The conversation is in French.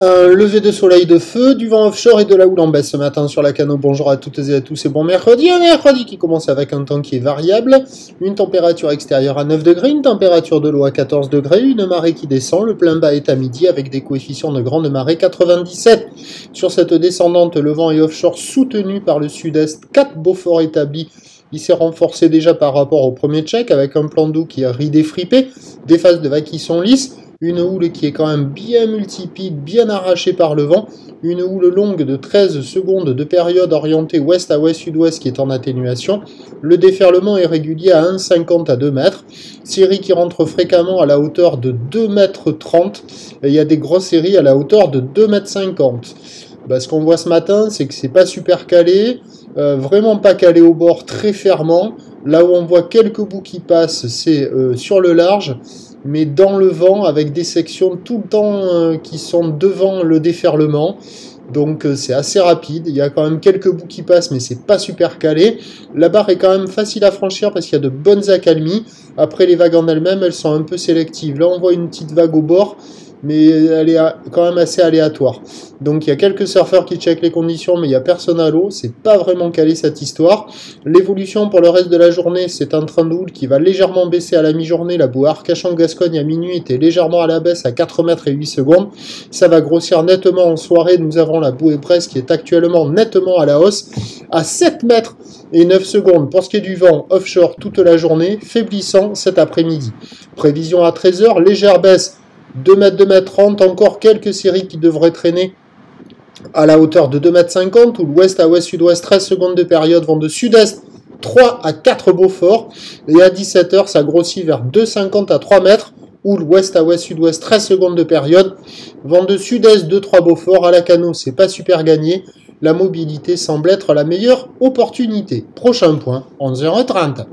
Un lever de soleil de feu, du vent offshore et de la houle en baisse ce matin sur la Cano. Bonjour à toutes et à tous et bon mercredi. Un mercredi qui commence avec un temps qui est variable. Une température extérieure à 9 degrés, une température de l'eau à 14 degrés, une marée qui descend. Le plein bas est à midi avec des coefficients de grande marée 97. Sur cette descendante, le vent est offshore soutenu par le sud-est. 4 Beaufort établis. Il s'est renforcé déjà par rapport au premier check avec un plan d'eau qui a ridé fripé, des phases de vagues qui sont lisses. Une houle qui est quand même bien multipique, bien arrachée par le vent. Une houle longue de 13 secondes de période orientée ouest à ouest-sud-ouest qui est en atténuation. Le déferlement est régulier à 1,50 à 2 mètres. Série qui rentre fréquemment à la hauteur de 2,30 mètres. Et il y a des grosses séries à la hauteur de 2,50 mètres. Ce qu'on voit ce matin, c'est que c'est pas super calé. Vraiment pas calé au bord, très fermant. Là où on voit quelques bouts qui passent, c'est sur le large, mais dans le vent, avec des sections tout le temps qui sont devant le déferlement. Donc c'est assez rapide, il y a quand même quelques bouts qui passent, mais c'est pas super calé. La barre est quand même facile à franchir parce qu'il y a de bonnes accalmies. Après, les vagues en elles-mêmes, elles sont un peu sélectives. Là, on voit une petite vague au bord, mais elle est quand même assez aléatoire. Donc il y a quelques surfeurs qui checkent les conditions, mais il n'y a personne à l'eau, c'est pas vraiment calé cette histoire. L'évolution pour le reste de la journée, c'est un train de houle qui va légèrement baisser à la mi-journée. La bouée Arcachon-Gascogne à minuit était légèrement à la baisse à 4 mètres et 8 secondes. Ça va grossir nettement en soirée. Nous avons la bouée Brest qui est actuellement nettement à la hausse à 7 mètres et 9 secondes. Pour ce qui est du vent, offshore toute la journée, faiblissant cet après-midi. Prévision à 13h, légère baisse. 2 mètres, 2 mètres 30, encore quelques séries qui devraient traîner à la hauteur de 2 mètres 50, ou l'ouest à ouest-sud-ouest, 13 secondes de période, vent de sud-est, 3 à 4 Beaufort, et à 17h, ça grossit vers 2,50 à 3 mètres, ou l'ouest à ouest-sud-ouest, 13 secondes de période, vent de sud-est, 2-3 Beaufort, à la Cano, c'est pas super gagné, la mobilité semble être la meilleure opportunité. Prochain point, 11h30.